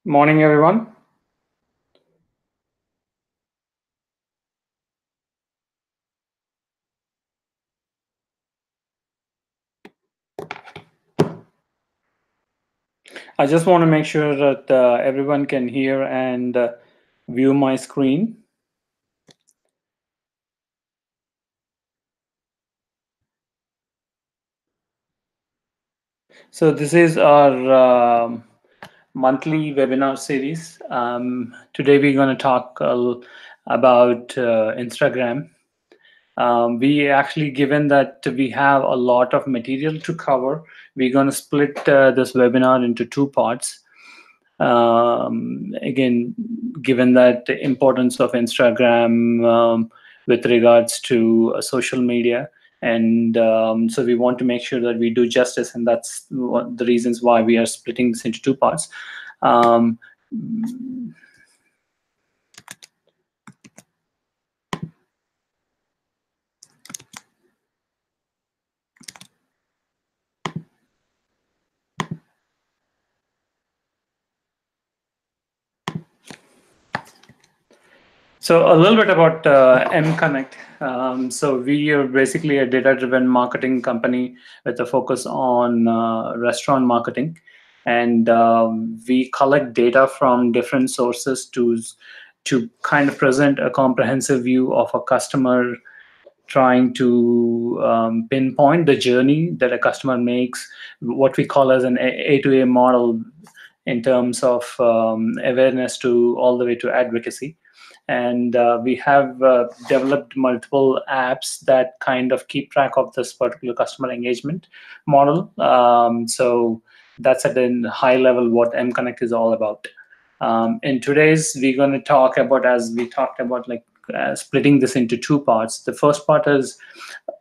Morning, everyone. I just want to make sure that everyone can hear and view my screen. So this is our monthly webinar series. Today we're going to talk about Instagram. We actually, given that we have a lot of material to cover, we're going to split this webinar into two parts. Again, given that the importance of Instagram with regards to social media, and so we want to make sure that we do justice, and that's the reasons why we are splitting this into two parts. Um, So a little bit about mConnect. So we are basically a data-driven marketing company with a focus on restaurant marketing, and we collect data from different sources to kind of present a comprehensive view of a customer, trying to pinpoint the journey that a customer makes, what we call as an A to A model in terms of awareness to all the way to advocacy. And we have developed multiple apps that kind of keep track of this particular customer engagement model. So that's at a high level what mConnect is all about. In today's, we're going to talk about, as we talked about, like splitting this into two parts. The first part is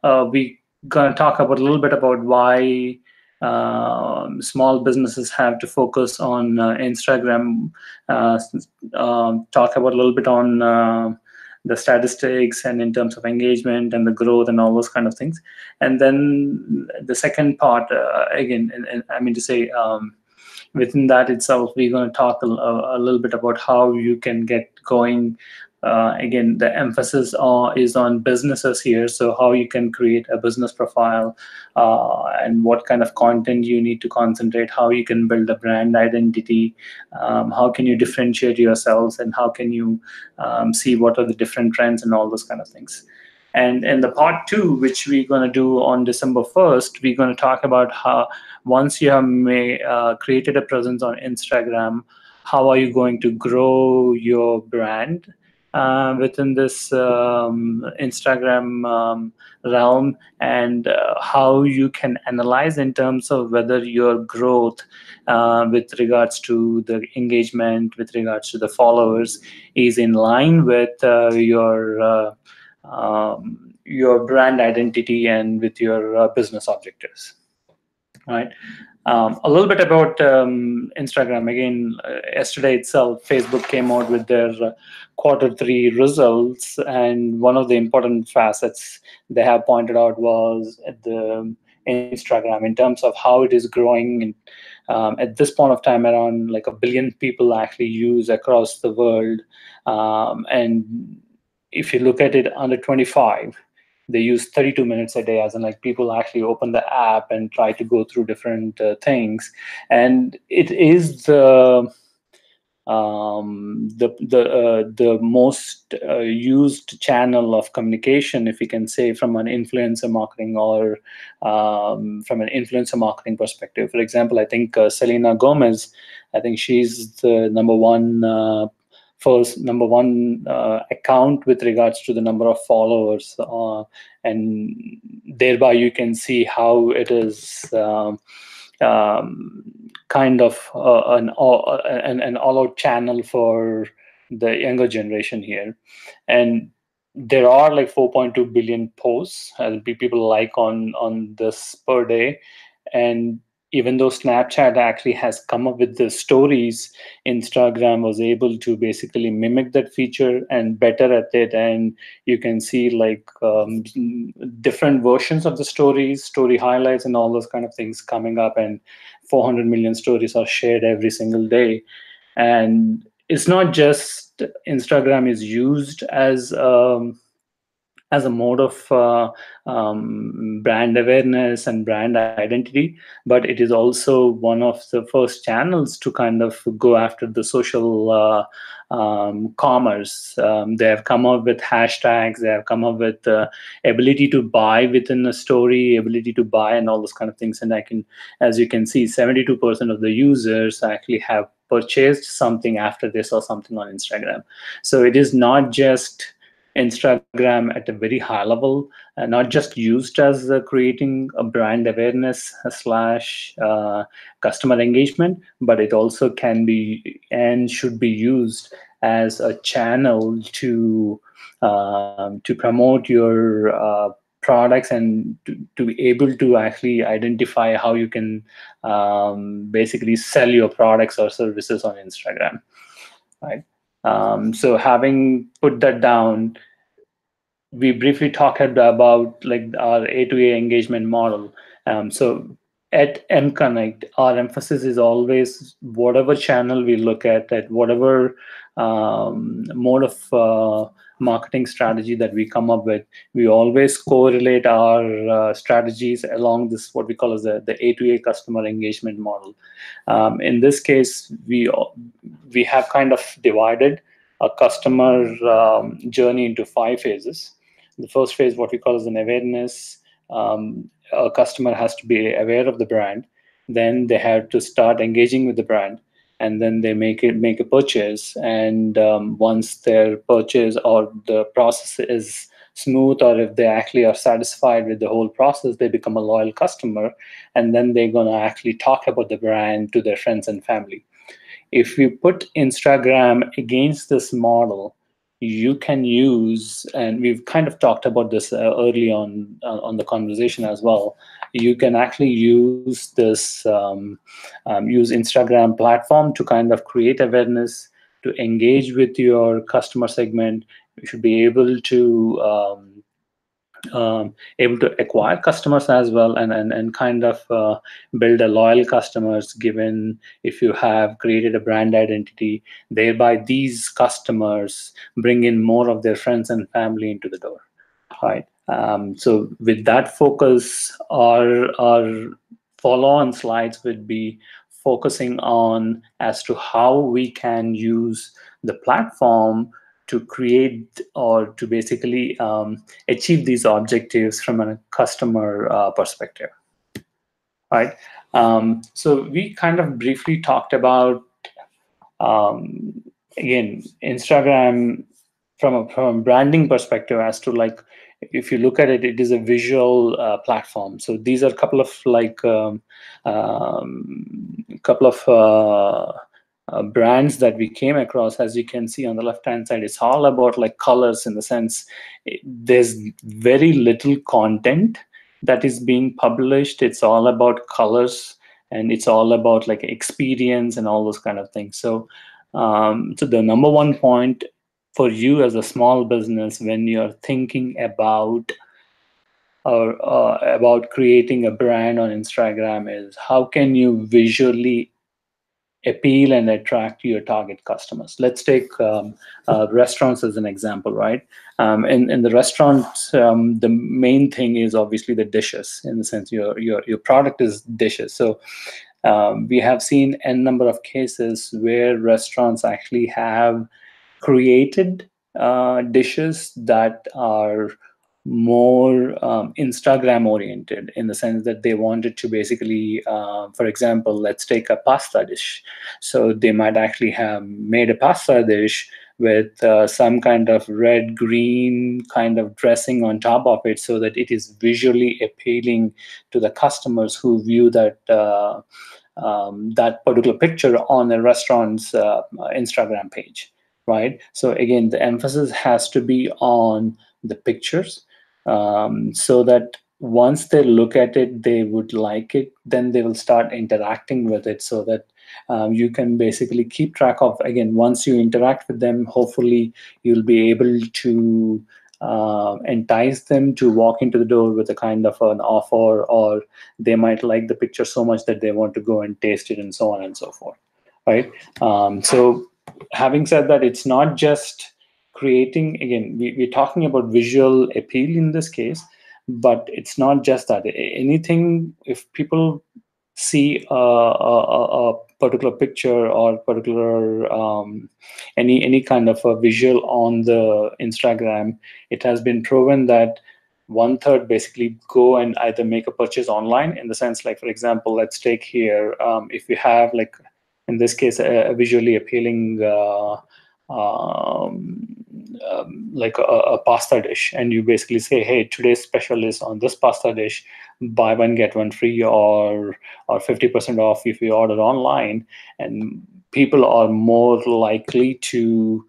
we going to talk about a little bit about why small businesses have to focus on Instagram, talk about a little bit on the statistics and in terms of engagement and the growth and all those kind of things. And then the second part, again, and I mean to say, within that itself, we're going to talk a little bit about how you can get going. Again, the emphasis is on businesses here, so how you can create a business profile and what kind of content you need to concentrate, how you can build a brand identity, how can you differentiate yourselves, and how can you see what are the different trends and all those kind of things. And in the part two, which we're going to do on December 1st, we're going to talk about how once you have created a presence on Instagram, how are you going to grow your brand within this Instagram realm, and how you can analyze in terms of whether your growth with regards to the engagement, with regards to the followers, is in line with your brand identity and with your business objectives. Right. A little bit about Instagram. Again, yesterday itself, Facebook came out with their quarter 3 results, and one of the important facets they have pointed out was the Instagram in terms of how it is growing. And at this point of time, around like 1 billion people actually use across the world. And if you look at it under 25, they use 32 minutes a day, as in like people actually open the app and try to go through different things. And it is the most used channel of communication, if you can say, from an influencer marketing or from an influencer marketing perspective. For example, I think Selena Gomez, I think she's the number one account with regards to the number of followers, and thereby you can see how it is kind of an all-out channel for the younger generation here. And there are like 4.2 billion posts people like on this per day. And even though Snapchat actually has come up with the stories, Instagram was able to basically mimic that feature and better at it. And you can see like different versions of the stories, story highlights, and all those kind of things coming up. And 400 million stories are shared every single day. And it's not just Instagram is used as a mode of brand awareness and brand identity, but it is also one of the first channels to kind of go after the social commerce. They have come up with hashtags, they have come up with ability to buy within a story, ability to buy, and all those kind of things. And as you can see, 72% of the users actually have purchased something after they saw something on Instagram. So it is not just Instagram at a very high level, not just used as creating a brand awareness slash customer engagement, but it also can be and should be used as a channel to promote your products and to be able to actually identify how you can basically sell your products or services on Instagram, right? So having put that down, we briefly talked about like our A2A engagement model. So at mConnect, our emphasis is always whatever channel we look at whatever mode of marketing strategy that we come up with, we always correlate our strategies along this what we call as the A2A customer engagement model. In this case, we have kind of divided a customer journey into 5 phases. The first phase, what we call as an awareness, a customer has to be aware of the brand. Then they have to start engaging with the brand, and then they make a purchase. And once their purchase or the process is smooth, or if they actually are satisfied with the whole process, they become a loyal customer, and then they're gonna actually talk about the brand to their friends and family. If you put Instagram against this model, you can use, and we've kind of talked about this early on the conversation as well. You can actually use this use Instagram platform to kind of create awareness, to engage with your customer segment. You should be able to acquire customers as well, and kind of build a loyal customers, given if you have created a brand identity, thereby these customers bring in more of their friends and family into the door, right? So with that focus, our follow-on slides would be focusing on as to how we can use the platform to create or to basically achieve these objectives from a customer perspective, right? So we kind of briefly talked about, again, Instagram from a branding perspective, as to like, if you look at it, it is a visual platform. So these are a couple of like couple of brands that we came across. As you can see on the left hand side, it's all about like colors, in the sense there's very little content that is being published. It's all about colors, and it's all about like experience and all those kind of things. So so the number one point for you as a small business when you're thinking about or about creating a brand on Instagram is, how can you visually appeal and attract your target customers? Let's take restaurants as an example, right? In the restaurant, the main thing is obviously the dishes, in the sense your product is dishes. So we have seen a number of cases where restaurants actually have created dishes that are more Instagram oriented, in the sense that they wanted to basically, for example, let's take a pasta dish. So they might actually have made a pasta dish with some kind of red green kind of dressing on top of it, so that it is visually appealing to the customers who view that that particular picture on a restaurant's Instagram page, right? So again, the emphasis has to be on the pictures, so that once they look at it, they would like it, then they will start interacting with it, so that you can basically keep track of, again, once you interact with them, hopefully you'll be able to entice them to walk into the door with a kind of an offer, or they might like the picture so much that they want to go and taste it, and so on and so forth, right? So having said that, it's not just creating, again, we're talking about visual appeal in this case, but it's not just that. Anything, if people see a particular picture or particular any kind of a visual on the Instagram, it has been proven that one third basically go and either make a purchase online, in the sense, like, for example, let's take here, if you have, like, in this case, a visually appealing like a pasta dish, and you basically say, hey, today's special is on this pasta dish, buy one get one free, or 50% off if you order online. And people are more likely to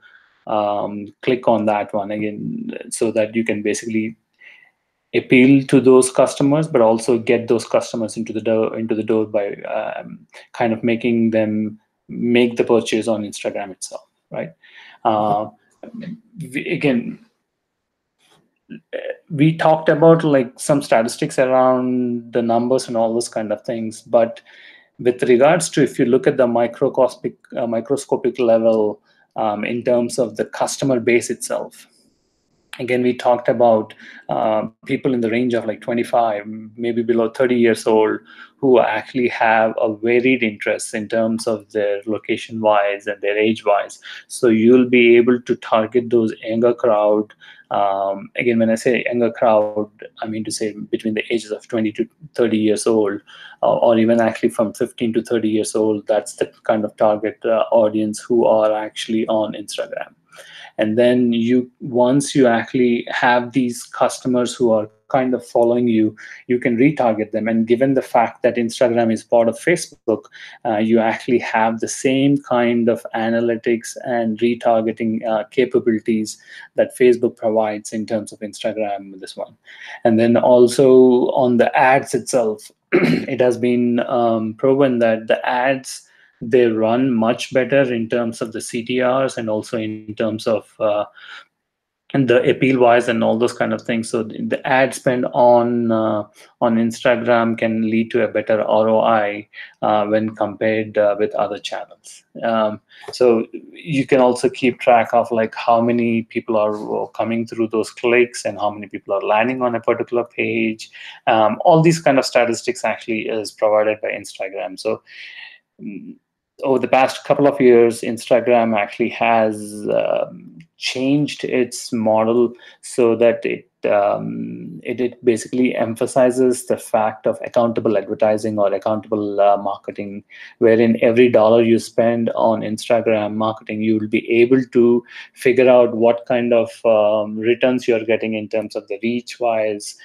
click on that one, again, so that you can basically appeal to those customers, but also get those customers into the door by kind of making them make the purchase on Instagram itself, right? Again, we talked about, like, some statistics around the numbers and all those kind of things, but with regards to, if you look at the microscopic level, in terms of the customer base itself, again, we talked about people in the range of like 25, maybe below 30 years old, who actually have a varied interest in terms of their location wise and their age wise. So you'll be able to target those younger crowd. Again, when I say younger crowd, I mean to say between the ages of 20 to 30 years old, or even actually from 15 to 30 years old. That's the kind of target audience who are actually on Instagram. And then once you actually have these customers who are kind of following you, you can retarget them. And given the fact that Instagram is part of Facebook, you actually have the same kind of analytics and retargeting capabilities that Facebook provides in terms of Instagram with this one. And then also on the ads itself, it has been proven that the ads, they run much better in terms of the CTRs, and also in terms of and the appeal wise and all those kind of things. So the ad spend on Instagram can lead to a better ROI when compared with other channels. So you can also keep track of, like, how many people are coming through those clicks and how many people are landing on a particular page. All these kind of statistics actually is provided by Instagram. So over the past couple of years, Instagram actually has changed its model so that it basically emphasizes the fact of accountable advertising or accountable marketing, wherein every dollar you spend on Instagram marketing, you will be able to figure out what kind of returns you're getting in terms of the reach wise,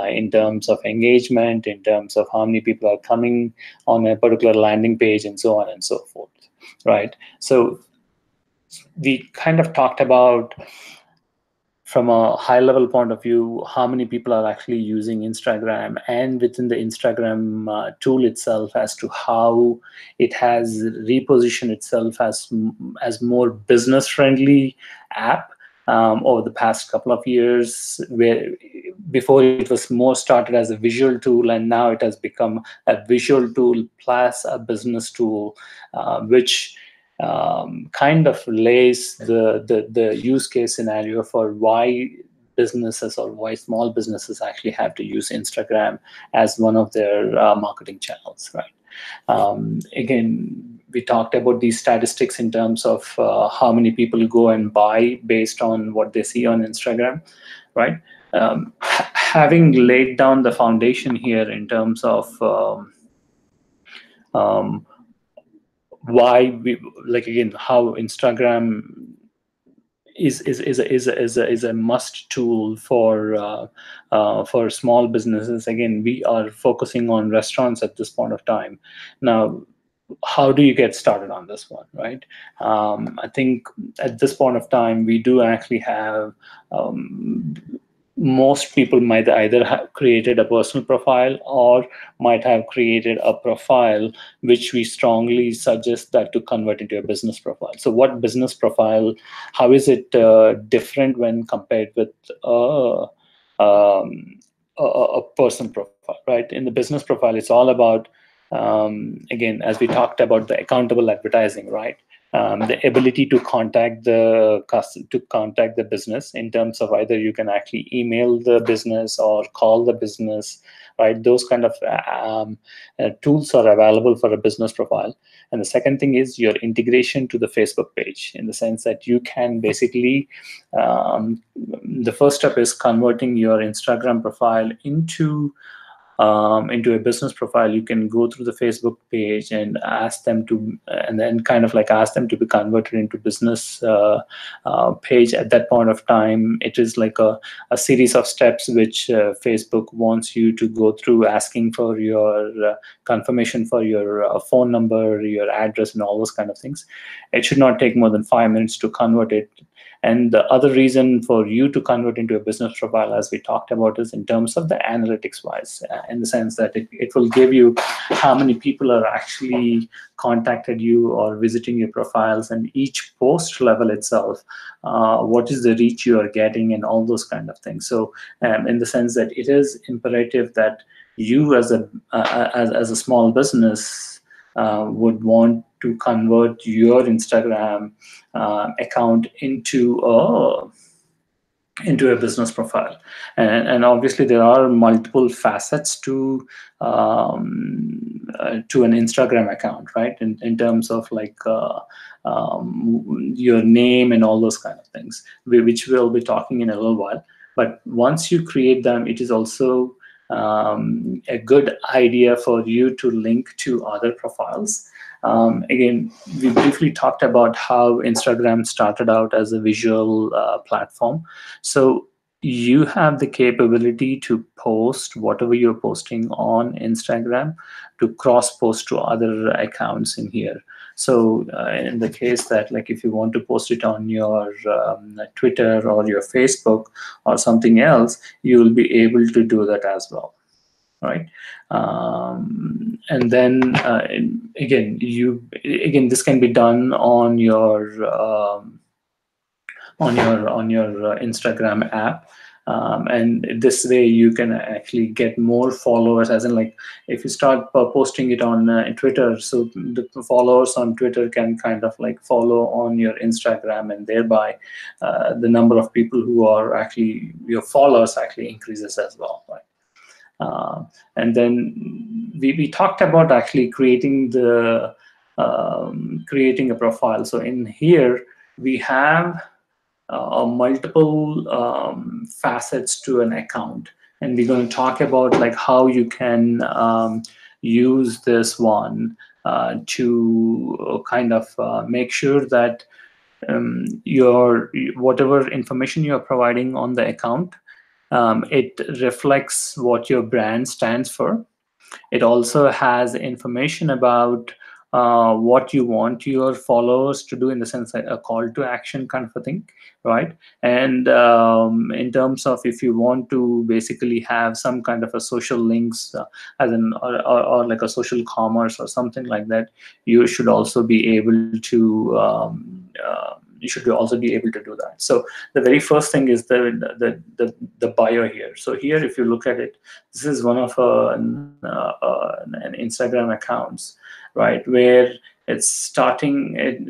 in terms of engagement, in terms of how many people are coming on a particular landing page, and so on and so forth, right? So we kind of talked about, from a high level point of view, how many people are actually using Instagram, and within the Instagram tool itself, as to how it has repositioned itself as more business friendly app over the past couple of years, where before it was more started as a visual tool, and now it has become a visual tool plus a business tool, which kind of lays the use case scenario for why businesses, or why small businesses actually have to use Instagram as one of their marketing channels, right? Again, we talked about these statistics in terms of how many people go and buy based on what they see on Instagram, right? Having laid down the foundation here in terms of why we, like, again, how Instagram is a must tool for small businesses. Again, we are focusing on restaurants at this point of time. Now, how do you get started on this one, right? I think at this point of time, we do actually have most people might either have created a personal profile, or might have created a profile, which we strongly suggest that to convert into a business profile. So what business profile, how is it different when compared with a personal profile, right? In the business profile, it's all about Again, as we talked about the accountable advertising, right? The ability to contact the business in terms of either you can actually email the business or call the business, right? Those kind of tools are available for a business profile. And the second thing is your integration to the Facebook page, in the sense that you can basically, the first step is converting your Instagram profile into a business profile. You can go through the Facebook page and ask them to, and then kind of like ask them to be converted into business page. At that point of time, it is like a series of steps which Facebook wants you to go through, asking for your confirmation for your phone number, your address, and all those kind of things. It should not take more than 5 minutes to convert it. And the other reason for you to convert into a business profile, as we talked about, is in terms of the analytics wise, in the sense that it will give you how many people are actually contacted you or visiting your profiles, and each post level itself, what is the reach you are getting, and all those kind of things. So in the sense that it is imperative that you as a small business would want to convert your Instagram account into a business profile. And obviously there are multiple facets to an Instagram account, right? In terms of like your name and all those kind of things, which we'll be talking in a little while. But once you create them, it is also a good idea for you to link to other profiles. Again, we briefly talked about how Instagram started out as a visual platform. So you have the capability to post whatever you're posting on Instagram to cross post to other accounts in here. So in the case that, like, if you want to post it on your Twitter or your Facebook or something else, you will be able to do that as well, right? And then again, this can be done on your Instagram app. And this way you can actually get more followers, as in, like, if you start posting it on Twitter, so the followers on Twitter can kind of like follow on your Instagram, and thereby the number of people who are actually your followers actually increases as well, right? And then we talked about actually creating a profile. So in here we have multiple facets to an account, and we're going to talk about like how you can use this one to kind of make sure that your whatever information you're providing on the account, it reflects what your brand stands for. It also has information about what you want your followers to do, in the sense that a call to action kind of a thing, right? And in terms of if you want to basically have some kind of a social links, as in or like a social commerce or something like that, you should also be able to do that. So the very first thing is the bio here. So here, if you look at it, this is one of an Instagram accounts, right, where it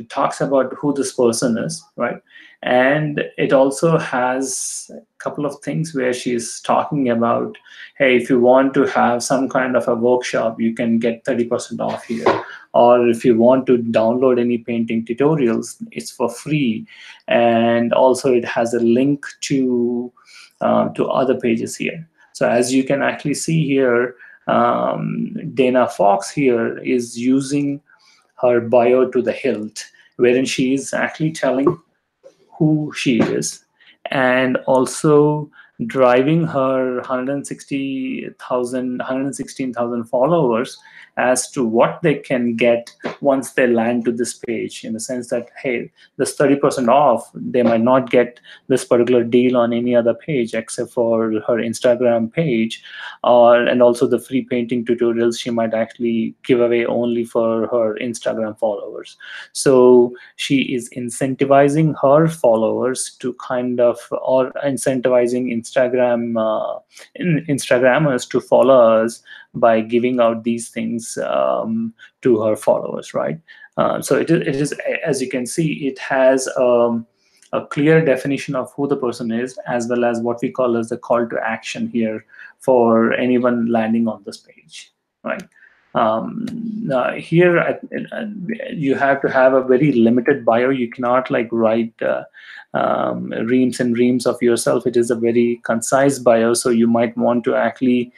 talks about who this person is, right? And it also has a couple of things where she's talking about, hey, if you want to have some kind of a workshop, you can get 30% off here. Or if you want to download any painting tutorials, it's for free. And also it has a link to other pages here. So as you can actually see here, Dana Fox here is using her bio to the hilt, wherein she is actually telling who she is, and also driving her 116,000 followers as to what they can get once they land to this page, in the sense that, hey, this 30% off, they might not get this particular deal on any other page except for her Instagram page, and also the free painting tutorials she might actually give away only for her Instagram followers. So she is incentivizing her followers to kind of, or incentivizing Instagrammers to follow us by giving out these things to her followers, right? So it is, as you can see, it has a clear definition of who the person is, as well as what we call as the call to action here for anyone landing on this page, right? Here you have to have a very limited bio. You cannot like write reams and reams of yourself. It is a very concise bio, so you might want to actually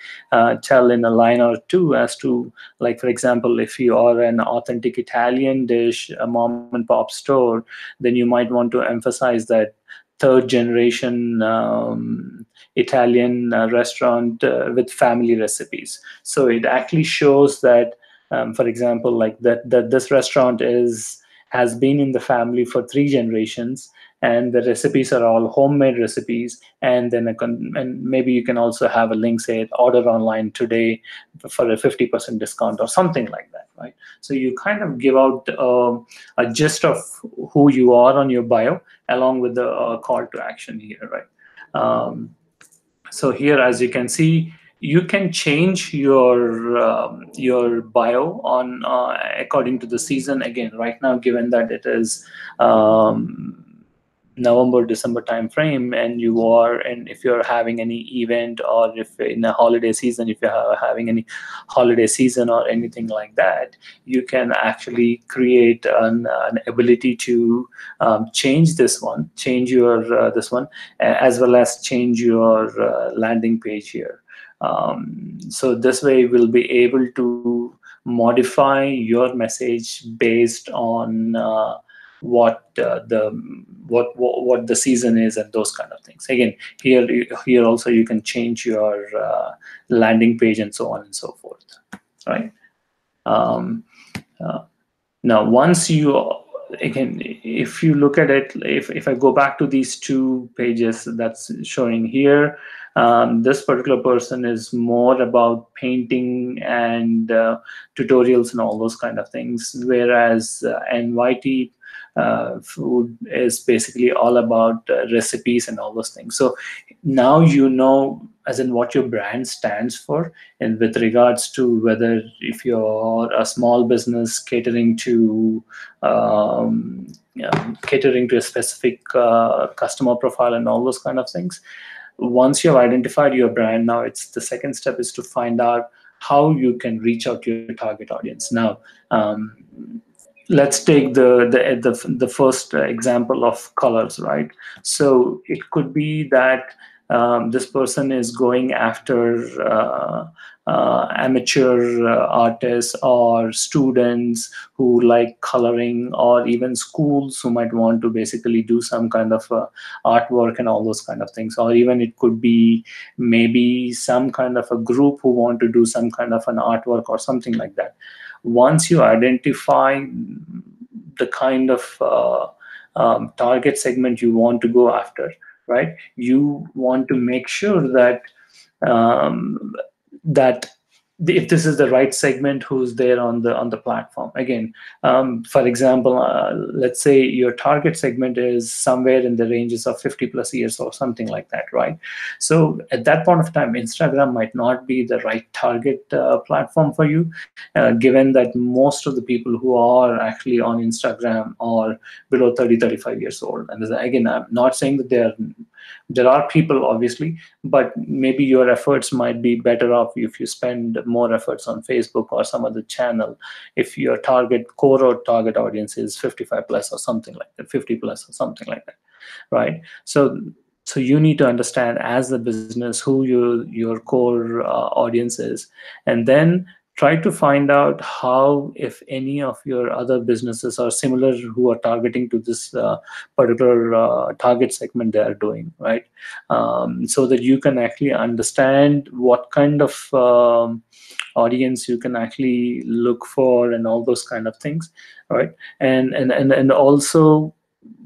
tell in a line or two as to, like, for example, if you are an authentic Italian dish, a mom and pop store, then you might want to emphasize that third generation Italian restaurant with family recipes. So it actually shows that, for example, like that this restaurant has been in the family for 3 generations, and the recipes are all homemade recipes. And then and maybe you can also have a link, say, order online today for a 50% discount or something like that, right? So you kind of give out a gist of who you are on your bio, along with the call to action here, right? So here, as you can see, you can change your bio on according to the season. Again, right now, given that it is November, December time frame, and if you're having any event, or if in a holiday season, if you're having any holiday season or anything like that, you can actually create an ability to change your this one, as well as change your landing page here. So this way we'll be able to modify your message based on what the season is and those kind of things. Again, here also you can change your landing page and so on and so forth, right? Now, once you, again, if you look at it, if I go back to these 2 pages that's showing here, this particular person is more about painting and tutorials and all those kind of things, whereas NYT food is basically all about recipes and all those things. So now you know, as in what your brand stands for, and with regards to whether if you're a small business catering to a specific customer profile and all those kind of things. Once you've identified your brand, now it's the second step is to find out how you can reach out to your target audience. Now, let's take the first example of colors, right? So it could be that this person is going after amateur artists or students who like coloring, or even schools who might want to basically do some kind of artwork and all those kind of things. Or even it could be maybe some kind of a group who want to do some kind of an artwork or something like that. Once you identify the kind of target segment you want to go after, right, you want to make sure that if this is the right segment who's there on the platform. Again, for example, let's say your target segment is somewhere in the ranges of 50+ years or something like that, right? So at that point of time, Instagram might not be the right target platform for you, given that most of the people who are actually on Instagram are below 30-35 years old. And again, I'm not saying that there are people, obviously, but maybe your efforts might be better off if you spend more efforts on Facebook or some other channel, if your core target audience is 55+ or something like that, 50+ or something like that, right? So you need to understand as a business who your core audience is, and then try to find out how, if any of your other businesses are similar who are targeting to this particular target segment they are doing, right? So that you can actually understand what kind of audience you can actually look for and all those kind of things, right? And also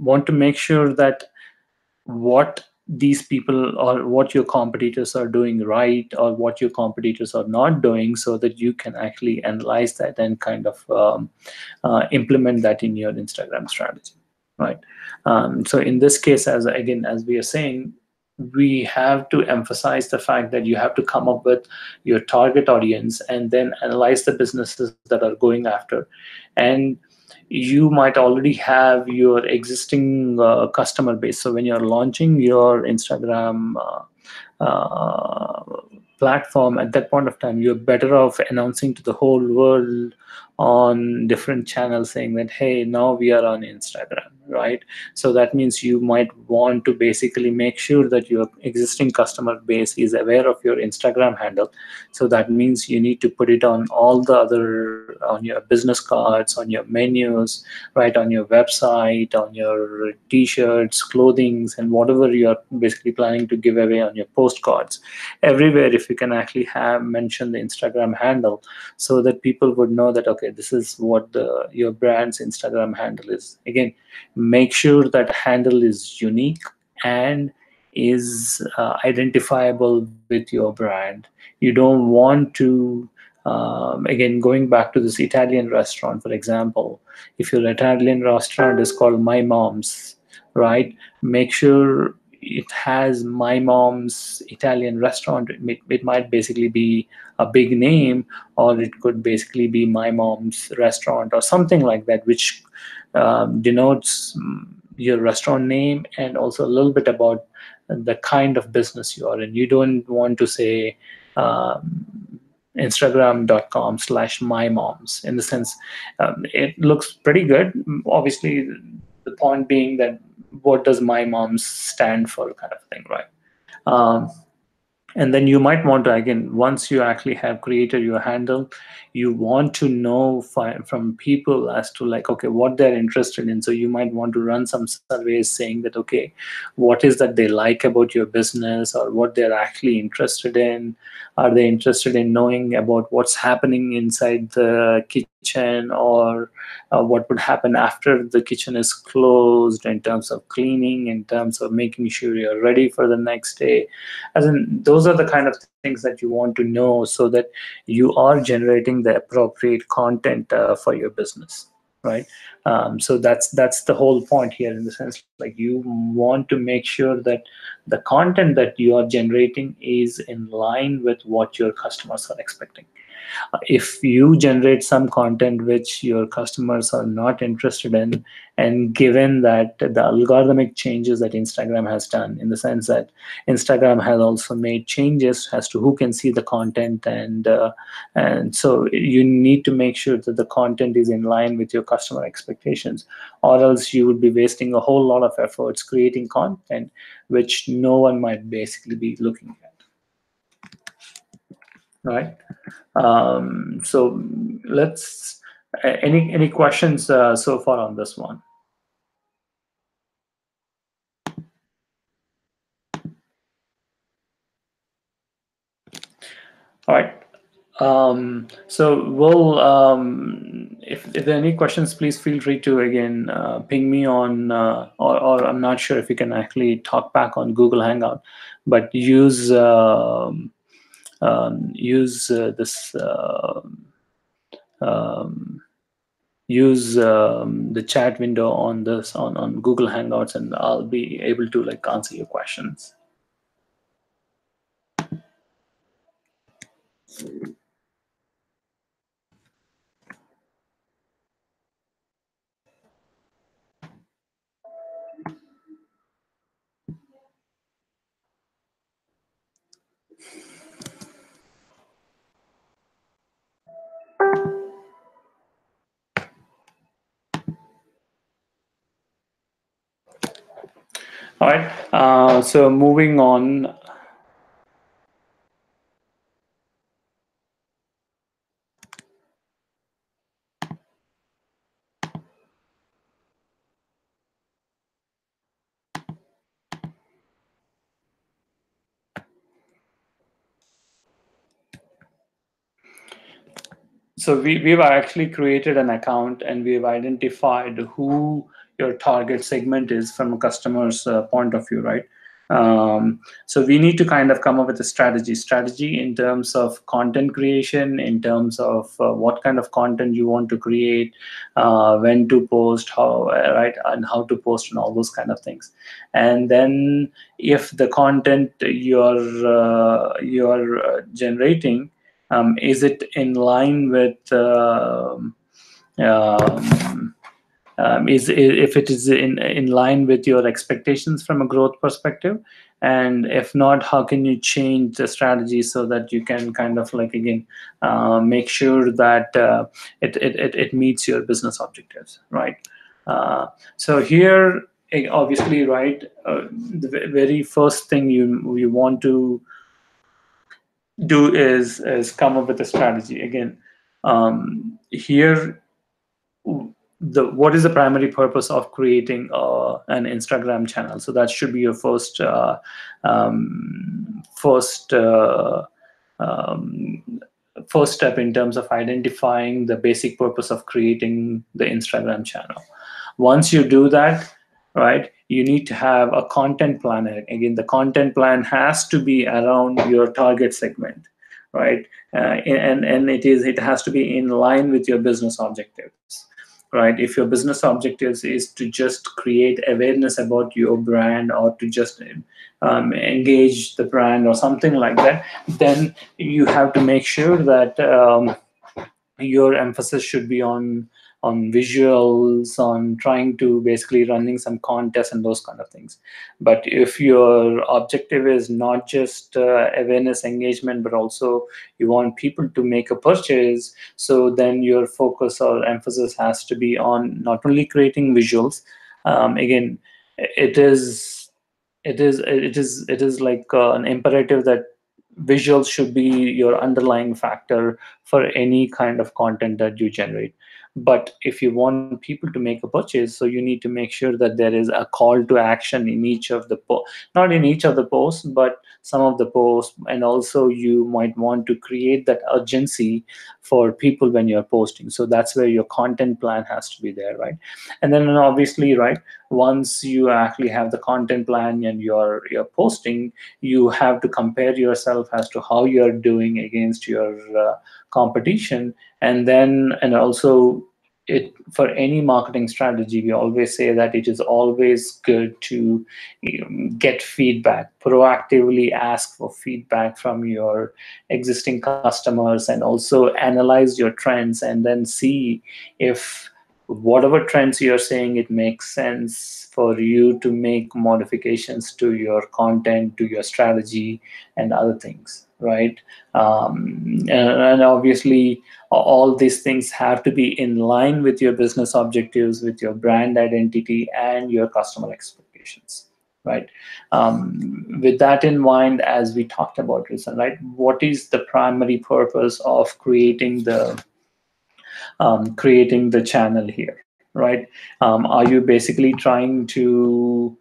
want to make sure that what these people or what your competitors are doing right, or what your competitors are not doing, so that you can actually analyze that and kind of implement that in your Instagram strategy, right? So in this case, as we are saying, we have to emphasize the fact that you have to come up with your target audience and then analyze the businesses that are going after. And you might already have your existing customer base. So when you're launching your Instagram platform, at that point of time, you're better off announcing to the whole world on different channels saying that, hey, now we are on Instagram, right? So that means you might want to basically make sure that your existing customer base is aware of your Instagram handle. So that means you need to put it on all the other, on your business cards, on your menus, right, on your website, on your t-shirts, clothings, and whatever you're basically planning to give away on your postcards. Everywhere, if you can actually have mentioned the Instagram handle, so that people would know that, okay, this is what your brand's Instagram handle is. Again, make sure that handle is unique and is identifiable with your brand. You don't want to, again, going back to this Italian restaurant, for example, if your Italian restaurant is called My Mom's, right? Make sure it has My Mom's Italian restaurant. It might basically be a big name, or it could basically be My Mom's restaurant or something like that, which denotes your restaurant name and also a little bit about the kind of business you are in. You don't want to say Instagram.com/mymoms, in the sense it looks pretty good. Obviously, the point being that what does my moms stand for, kind of thing, right? Um, and then you might want to, again, once you actually have created your handle, you want to know from people as to, like, okay, what they're interested in. So you might want to run some surveys saying that, okay, what is that they like about your business, or what they're actually interested in. Are they interested in knowing about what's happening inside the kitchen, or what would happen after the kitchen is closed, in terms of cleaning, in terms of making sure you're ready for the next day? As in, those are the kind of things that you want to know, so that you are generating the appropriate content for your business, right? So that's the whole point here, in the sense, like, you want to make sure that the content that you are generating is in line with what your customers are expecting. If you generate some content which your customers are not interested in, and given that the algorithmic changes that Instagram has done, in the sense that Instagram has also made changes as to who can see the content, and so you need to make sure that the content is in line with your customer expectations, or else you would be wasting a whole lot of efforts creating content which no one might basically be looking at, right? So let's, any questions so far on this one? All right. So we'll, if there are any questions, please feel free to, again, ping me on, or I'm not sure if you can actually talk back on Google Hangout, but use this. Um, Use the chat window on this, on Google Hangouts, and I'll be able to, like, answer your questions. All right. So moving on. So we've actually created an account, and we've identified who your target segment is from a customer's point of view, right? So we need to kind of come up with a strategy in terms of content creation, in terms of what kind of content you want to create, when to post, how, right, and how to post, and all those kind of things. And then if the content you're generating, is it in line with um, is if it is in line with your expectations from a growth perspective, and if not, how can you change the strategy so that you can kind of like, again, make sure that it meets your business objectives, right? So here, obviously, right, the very first thing you want to do is come up with a strategy. Again, here, what is the primary purpose of creating an Instagram channel? So that should be your first first um, first step in terms of identifying the basic purpose of creating the Instagram channel. Once you do that, right, you need to have a content plan. Again, the content plan has to be around your target segment, right? And it has to be in line with your business objectives, right? If your business objectives is to just create awareness about your brand, or to just engage the brand or something like that, then you have to make sure that your emphasis should be on visuals, on trying to basically running some contests and those kind of things. But if your objective is not just awareness engagement, but also you want people to make a purchase, so then your focus or emphasis has to be on not only creating visuals. Again, it is it is like an imperative that visuals should be your underlying factor for any kind of content that you generate. But if you want people to make a purchase, so you need to make sure that there is a call to action in each of the not in each of the posts, but some of the posts. And also you might want to create that urgency for people when you're posting. So that's where your content plan has to be there, right? And then obviously, right, once you actually have the content plan and you're posting, you have to compare yourself as to how you're doing against your competition. And also, it, for any marketing strategy, we always say that it is always good to get feedback, proactively ask for feedback from your existing customers, and also analyze your trends, and then see if whatever trends you're saying, it makes sense for you to make modifications to your content, to your strategy, and other things, right? And obviously, all these things have to be in line with your business objectives, with your brand identity, and your customer expectations, right? With that in mind, as we talked about, Risan, right, what is the primary purpose of creating the channel here, right? Are you basically trying to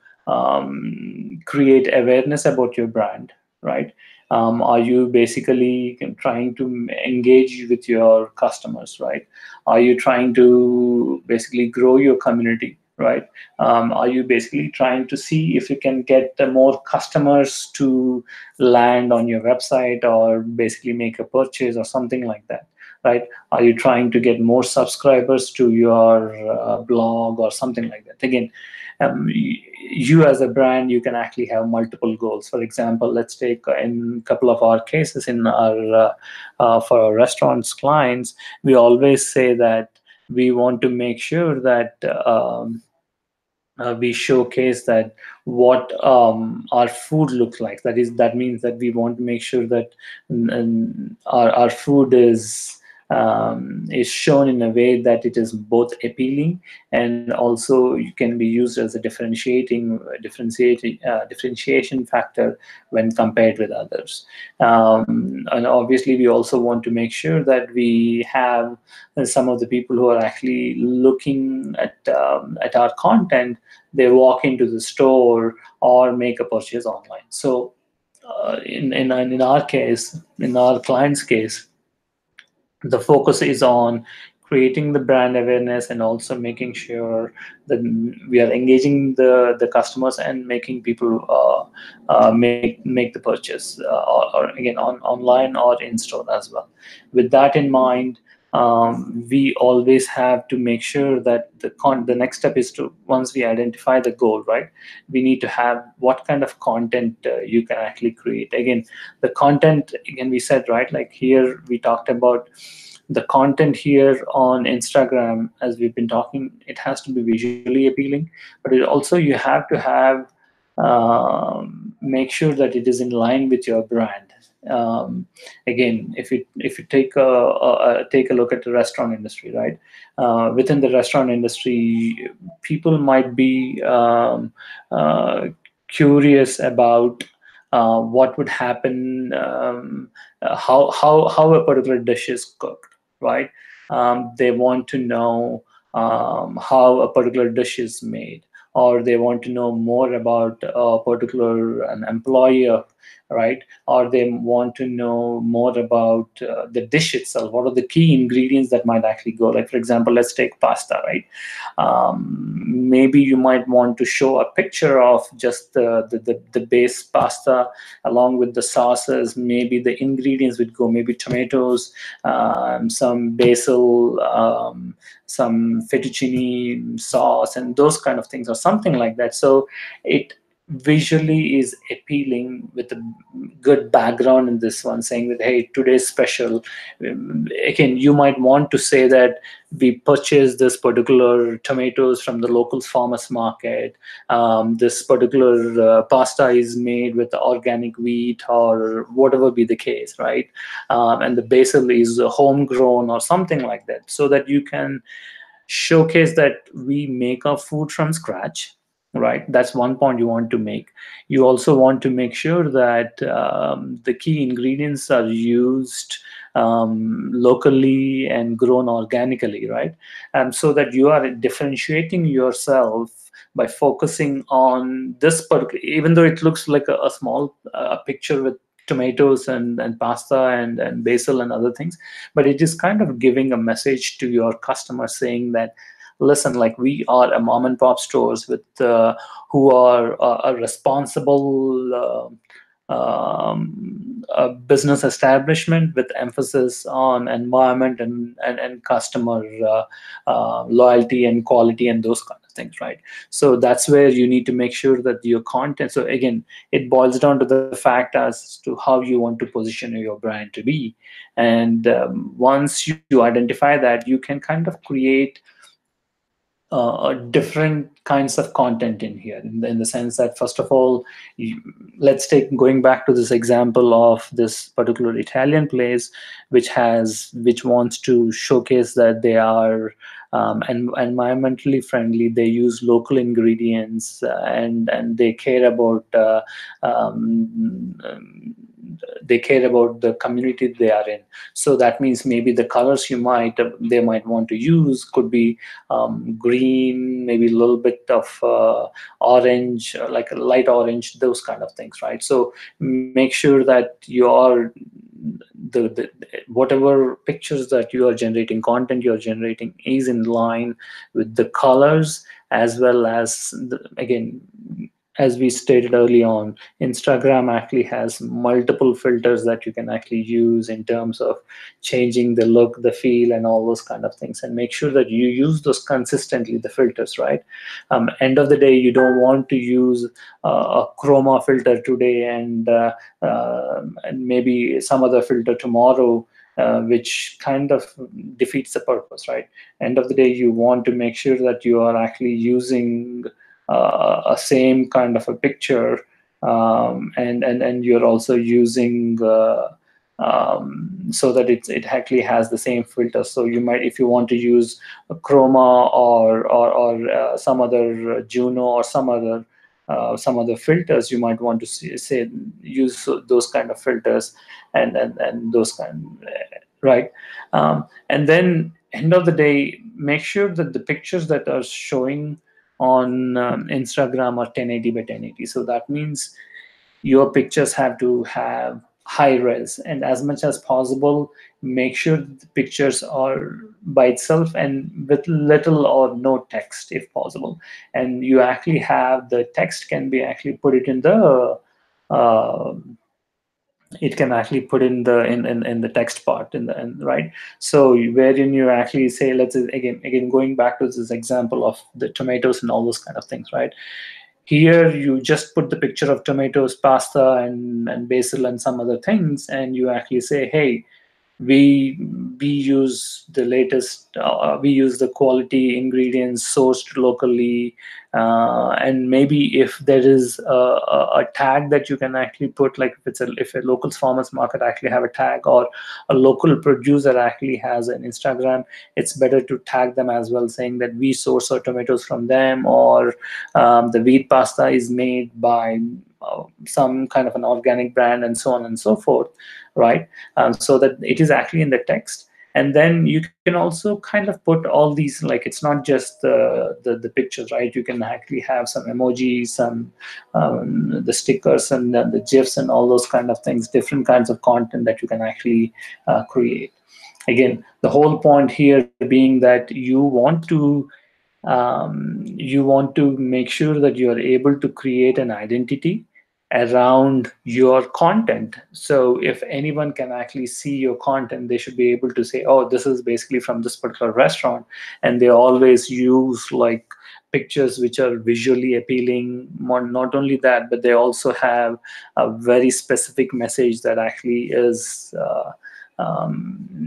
create awareness about your brand, right? Are you basically trying to engage with your customers, right? Are you trying to basically grow your community, right? Are you basically trying to see if you can get more customers to land on your website, or basically make a purchase or something like that, right? Are you trying to get more subscribers to your blog or something like that? Again, you as a brand, you can actually have multiple goals. For example, let's take in a couple of our cases in our for our restaurants clients, we always say that we want to make sure that we showcase that what our food looks like. That means that we want to make sure that our food is shown in a way that it is both appealing, and also you can be used as a differentiation factor when compared with others. And obviously, we also want to make sure that we have some of the people who are actually looking at our content, they walk into the store or make a purchase online. So in our case, in our client's case, the focus is on creating the brand awareness, and also making sure that we are engaging the customers and making people make the purchase, or again online or in store as well. With that in mind, we always have to make sure that the next step is to, once we identify the goal, right, we need to have what kind of content you can actually create. Again, the content, again, we said, right, like here we talked about the content here on Instagram, as we've been talking, it has to be visually appealing, but it also, you have to have, make sure that it is in line with your brand. Again, if you take a look at the restaurant industry, right? Within the restaurant industry, people might be curious about what would happen, how a particular dish is cooked, right? They want to know how a particular dish is made, or they want to know more about a particular an employer, right? Or they want to know more about the dish itself. What are the key ingredients that might actually go? Like, for example, let's take pasta, right? Maybe you might want to show a picture of just the base pasta along with the sauces. Maybe the ingredients would go, maybe tomatoes, some basil, some fettuccine sauce, and those kind of things, or something like that. So it visually is appealing with a good background in this one, saying that, hey, today's special. Again, you might want to say that we purchased this particular tomatoes from the local farmers market. This particular pasta is made with organic wheat, or whatever be the case, right? And the basil is homegrown or something like that, so that you can showcase that we make our food from scratch, right? That's one point you want to make. You also want to make sure that the key ingredients are used locally and grown organically, right? And so that you are differentiating yourself by focusing on this particular, even though it looks like a small picture with tomatoes and pasta and basil and other things, but it is kind of giving a message to your customer, saying that, listen, like, we are a mom and pop stores with who are a responsible a business establishment with emphasis on environment and customer loyalty and quality and those kind of things, right? So that's where you need to make sure that your content, so again, it boils down to the fact as to how you want to position your brand to be. And once you identify that, you can kind of create different kinds of content in here, in the sense that, first of all, let's take, going back to this example of this particular Italian place, which wants to showcase that they are environmentally friendly. They use local ingredients, and they care about they care about the community they are in. So that means maybe the colors they might want to use could be green, maybe a little bit of orange, like a light orange, those kind of things, right? So make sure that your the whatever pictures that you are generating, content you are generating, is in line with the colors, as well as again, as we stated early on, Instagram actually has multiple filters that you can actually use in terms of changing the look, the feel, and all those kind of things. And make sure that you use those consistently, the filters, right? End of the day, you don't want to use a chroma filter today and maybe some other filter tomorrow, which kind of defeats the purpose, right? End of the day, you want to make sure that you are actually using a same kind of a picture, and you're also using so that it actually has the same filter. So you might, if you want to use a chroma or some other Juno or some other filters, you might want to say use those kind of filters and those kind, right? And then end of the day, make sure that the pictures that are showing on Instagram are 1080 by 1080. So that means your pictures have to have high res, and as much as possible make sure the pictures are by itself and with little or no text if possible, and you actually have the text can be actually put it in the uh, it can actually put in the in the text part in the end, right? So wherein you actually say, let's say, again going back to this example of the tomatoes and all those kind of things, right? Here you just put the picture of tomatoes, pasta, and basil and some other things, and you actually say, hey, we we use the latest we use the quality ingredients sourced locally, and maybe if there is a tag that you can actually put, like if a local farmers market actually have a tag, or a local producer actually has an Instagram, it's better to tag them as well, saying that we source our tomatoes from them, or the wheat pasta is made by some kind of an organic brand, and so on and so forth, right? So that it is actually in the text. And then you can also kind of put all these, like it's not just the pictures, right? You can actually have some emojis, some the stickers, and the gifs and all those kind of things, different kinds of content that you can actually create. Again, the whole point here being that you want to make sure that you are able to create an identity around your content. So if anyone can actually see your content, they should be able to say, oh, this is basically from this particular restaurant. And they always use like pictures which are visually appealing. Not only that, but they also have a very specific message that actually is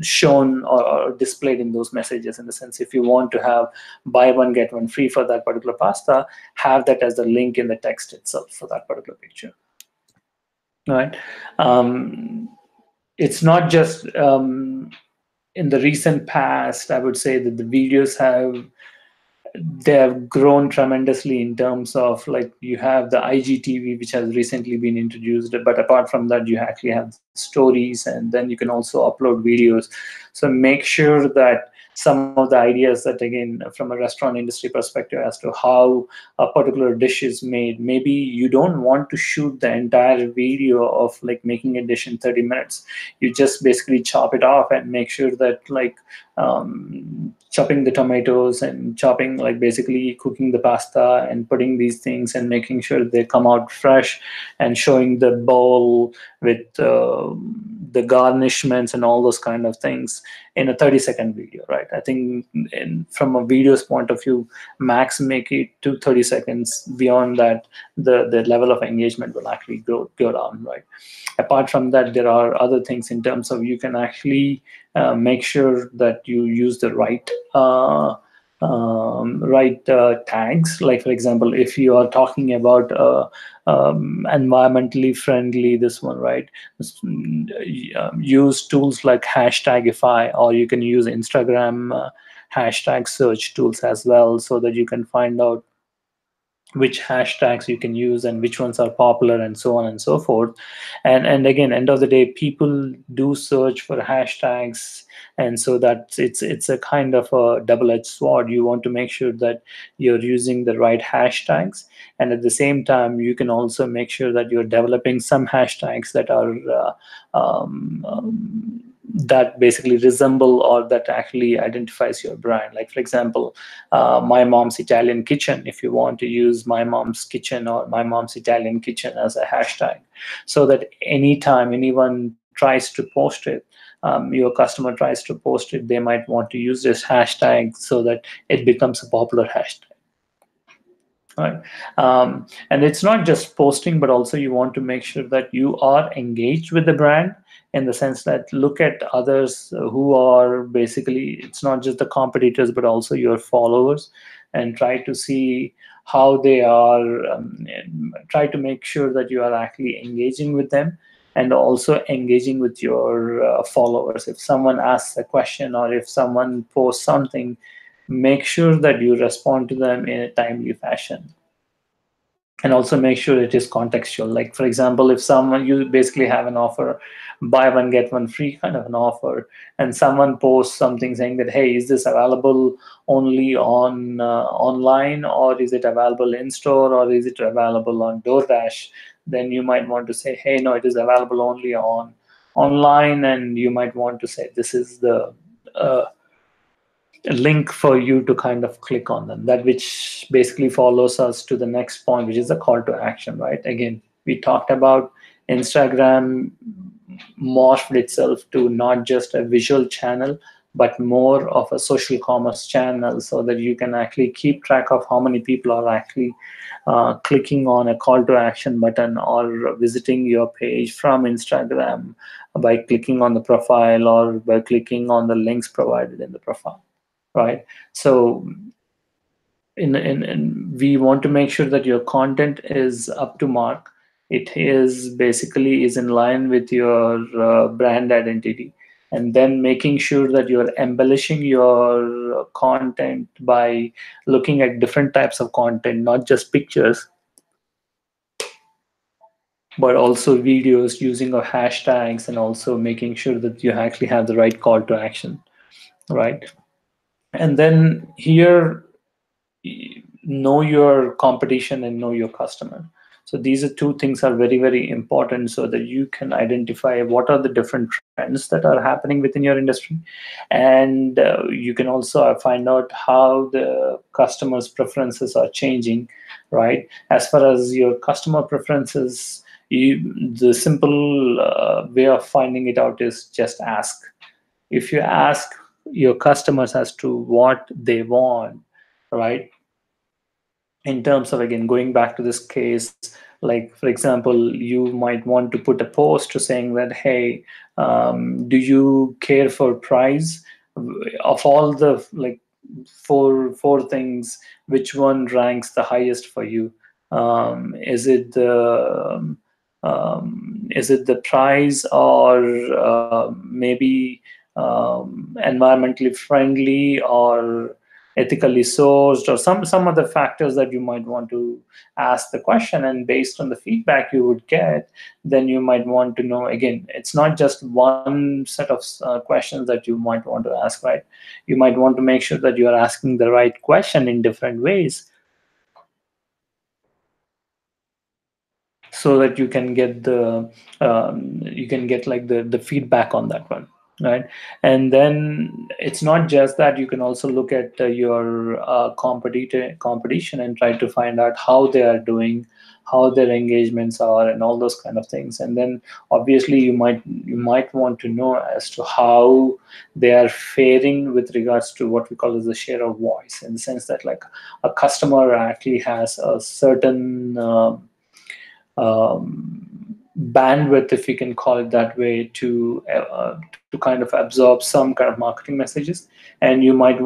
shown or displayed in those messages. In the sense, if you want to have buy one get one free for that particular pasta, have that as the link in the text itself for that particular picture. Right? It's not just in the recent past. I would say that the videos they have grown tremendously in terms of, like, you have the IGTV, which has recently been introduced, but apart from that you actually have stories, and then you can also upload videos. So make sure that some of the ideas that, again, from a restaurant industry perspective, as to how a particular dish is made, maybe you don't want to shoot the entire video of like making a dish in 30 minutes. You just basically chop it off and make sure that, like, chopping the tomatoes and chopping, like basically cooking the pasta and putting these things and making sure they come out fresh, and showing the bowl with the garnishments and all those kind of things in a 30-second video, right? I think from a video's point of view, max make it to 30 seconds. Beyond that, the level of engagement will actually go down, right? Apart from that, there are other things in terms of, you can actually make sure that you use the right tags. Like, for example, if you are talking about environmentally friendly, this one, right? Use tools like Hashtagify, or you can use Instagram hashtag search tools as well, so that you can find out which hashtags you can use and which ones are popular, and so on and so forth. And again, end of the day, people do search for hashtags, and so that it's a kind of a double-edged sword. You want to make sure that you're using the right hashtags, and at the same time you can also make sure that you're developing some hashtags that are that basically resemble, or that actually identifies your brand. Like, for example, my mom's Italian kitchen. If you want to use my mom's kitchen or my mom's Italian kitchen as a hashtag, so that anytime anyone tries to post it, your customer tries to post it, they might want to use this hashtag, so that it becomes a popular hashtag. Right. And it's not just posting, but also you want to make sure that you are engaged with the brand, in the sense that look at others who are basically, it's not just the competitors, but also your followers, and try to see how they are, try to make sure that you are actually engaging with them, and also engaging with your followers. If someone asks a question, or if someone posts something, make sure that you respond to them in a timely fashion, and also make sure it is contextual. Like, for example, if someone, you basically have an offer, buy one get one free kind of an offer, and someone posts something saying that, hey, is this available only on online, or is it available in store, or is it available on DoorDash? then you might want to say, hey, no, it is available only on online, and you might want to say this is the uh, link for you to kind of click on them. That which basically follows us to the next point, which is a call to action, right? Again, we talked about Instagram morphed itself to not just a visual channel, but more of a social commerce channel, so that you can actually keep track of how many people are actually clicking on a call to action button or visiting your page from Instagram by clicking on the profile or by clicking on the links provided in the profile, right? So we want to make sure that your content is up to mark. It is basically is in line with your brand identity, and then making sure that you're embellishing your content by looking at different types of content, not just pictures, but also videos using of hashtags, and also making sure that you actually have the right call to action, right? And then here, know your competition and know your customer. So these are two things are very, very important, so that you can identify what are the different trends that are happening within your industry. And you can also find out how the customers preferences are changing, right? As far as your customer preferences, the simple way of finding it out is just ask. If you ask your customers as to what they want, right? In terms of, again, going back to this case, like for example, you might want to put a post to saying that, hey, do you care for price? Of all the like four things, which one ranks the highest for you? Is it the price, or maybe environmentally friendly, or ethically sourced, or some other factors that you might want to ask the question? And based on the feedback you would get, then you might want to know, again, it's not just one set of questions that you might want to ask, right? You might want to make sure that you are asking the right question in different ways, so that you can get like the feedback on that one, right? And then it's not just that. You can also look at your competition and try to find out how they are doing, how their engagements are, and all those kind of things. And then obviously you might want to know as to how they are faring with regards to what we call as the share of voice, in the sense that, like, a customer actually has a certain bandwidth, if you can call it that way, to kind of absorb some kind of marketing messages. And you want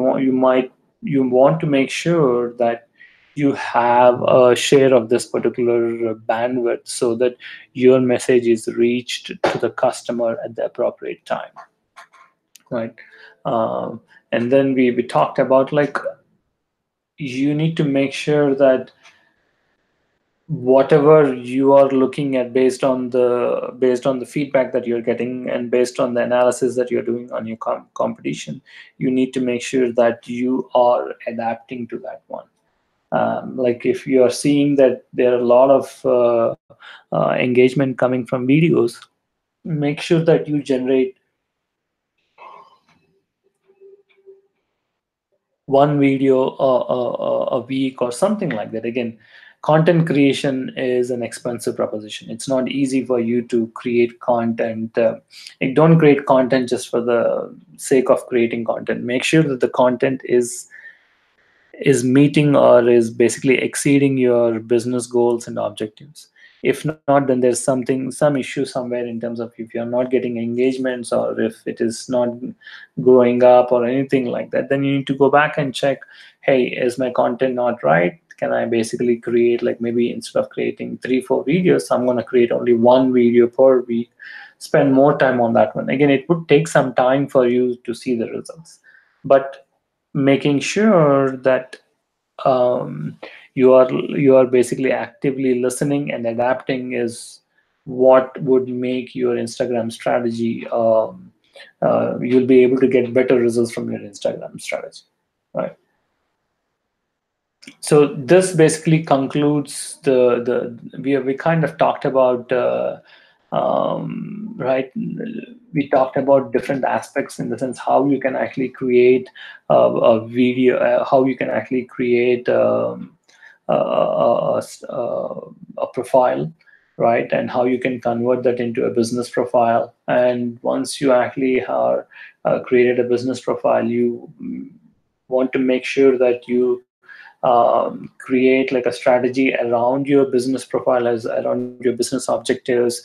to make sure that you have a share of this particular bandwidth, so that your message is reached to the customer at the appropriate time, right? And then we talked about, like, you need to make sure that whatever you are looking at, based on the feedback that you're getting, and based on the analysis that you're doing on your competition, you need to make sure that you are adapting to that one. Like, if you are seeing that there are a lot of engagement coming from videos, make sure that you generate one video a week or something like that. Again, content creation is an expensive proposition. It's not easy for you to create content. Don't create content just for the sake of creating content. Make sure that the content is meeting or is basically exceeding your business goals and objectives. If not, then there's some issue somewhere, in terms of if you're not getting engagements, or if it is not growing up or anything like that, then you need to go back and check, hey, is my content not right? Can I basically create, like, maybe instead of creating 3-4 videos, I'm going to create only one video per week, spend more time on that one. Again, it would take some time for you to see the results, but making sure that um, you are basically actively listening and adapting is what would make your Instagram strategy. You'll be able to get better results from your Instagram strategy, right? So this basically concludes we kind of talked about right, we talked about different aspects, in the sense how you can actually create a video, how you can actually create a profile, right, and how you can convert that into a business profile. And once you actually are created a business profile, you want to make sure that you create like a strategy around your business profile, as around your business objectives,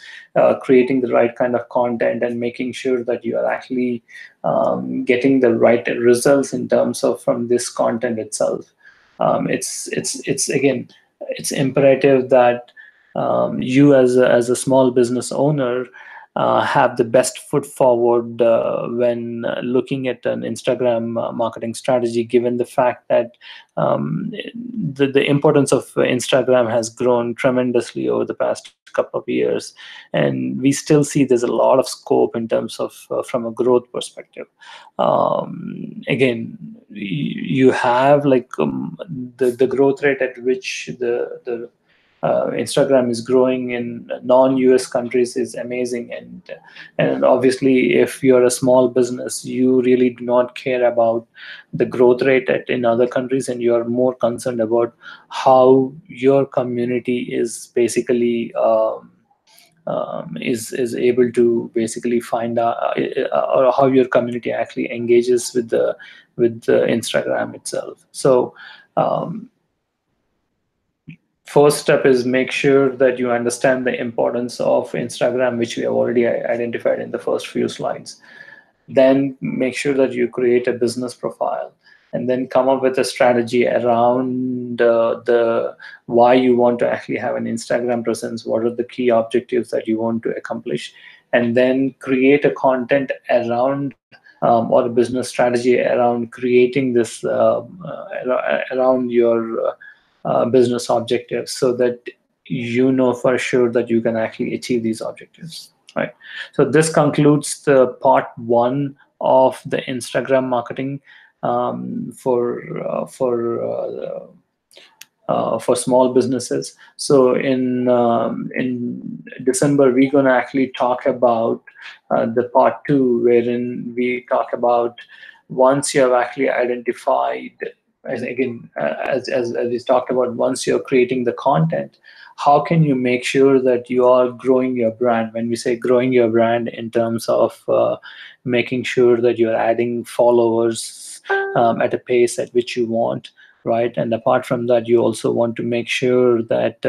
creating the right kind of content, and making sure that you are actually getting the right results in terms of from this content itself. It's again, it's imperative that you as a small business owner have the best foot forward when looking at an Instagram marketing strategy, given the fact that the importance of Instagram has grown tremendously over the past couple of years, and we still see there's a lot of scope in terms of from a growth perspective. Again, you have like the growth rate at which the Instagram is growing in non-US countries is amazing, and obviously if you're a small business, you really do not care about the growth rate in other countries, and you're more concerned about how your community is basically is able to basically find out, or how your community actually engages with the Instagram itself. So first step is make sure that you understand the importance of Instagram, which we have already identified in the first few slides. Then make sure that you create a business profile, and then come up with a strategy around the why you want to actually have an Instagram presence, what are the key objectives that you want to accomplish, and then create a content around or a business strategy around creating this around your business objectives, so that you know for sure that you can actually achieve these objectives, right? So this concludes the part one of the Instagram marketing for small businesses. So in December, we're going to actually talk about the part two, wherein we talk about once you have actually identified, as again as we talked about, once you're creating the content, how can you make sure that you are growing your brand? When we say growing your brand, in terms of making sure that you're adding followers at a pace at which you want, right? And apart from that, you also want to make sure that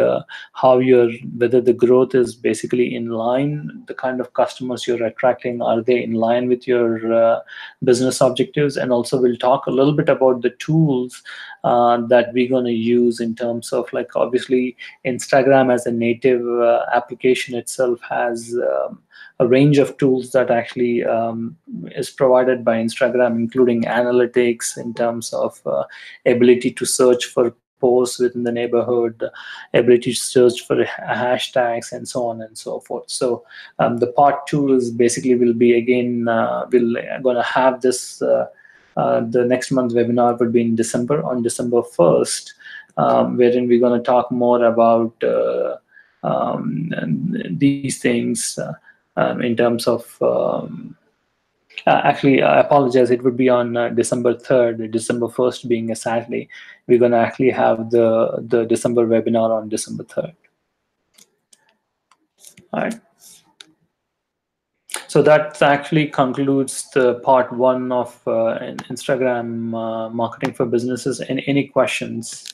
how you're, whether the growth is basically in line, the kind of customers you're attracting, are they in line with your business objectives? And also we'll talk a little bit about the tools that we're going to use, in terms of, like, obviously Instagram as a native application itself has a range of tools that actually is provided by Instagram, including analytics in terms of ability to search for posts within the neighborhood, ability to search for hashtags, and so on and so forth. So the part two is basically will be again we'll going to have this the next month webinar will be in December, on December 1st, wherein we're going to talk more about these things in terms of actually, I apologize. It would be on December 3rd, December 1st being a Saturday. We're going to actually have the December webinar on December 3rd. All right. So that actually concludes the part one of Instagram marketing for businesses. Any questions?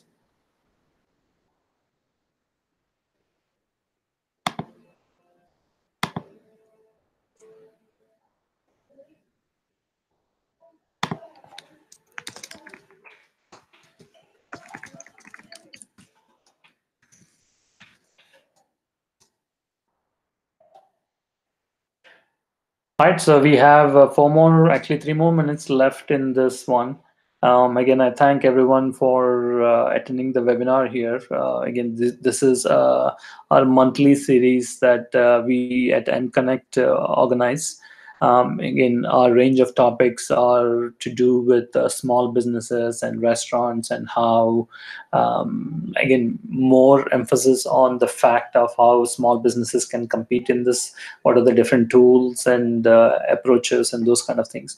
All right, so we have actually 3 more minutes left in this one. Again, I thank everyone for attending the webinar here. Again, this is our monthly series that we at M Connect organize. Again, our range of topics are to do with small businesses and restaurants, and how, again, more emphasis on the fact of how small businesses can compete in this. What are the different tools and approaches and those kind of things.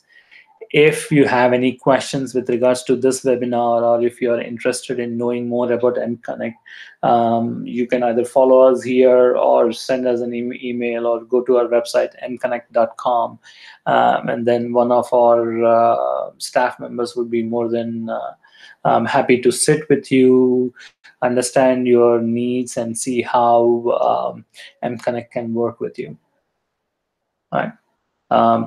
If you have any questions with regards to this webinar, or if you are interested in knowing more about mConnect, you can either follow us here or send us an email, or go to our website mconnect.com, and then one of our staff members would be more than happy to sit with you, understand your needs, and see how mConnect can work with you. All right.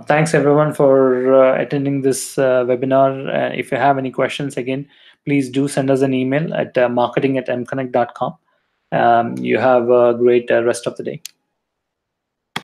Thanks everyone for attending this webinar. If you have any questions, again, please do send us an email at marketing@mconnect.com. You have a great rest of the day.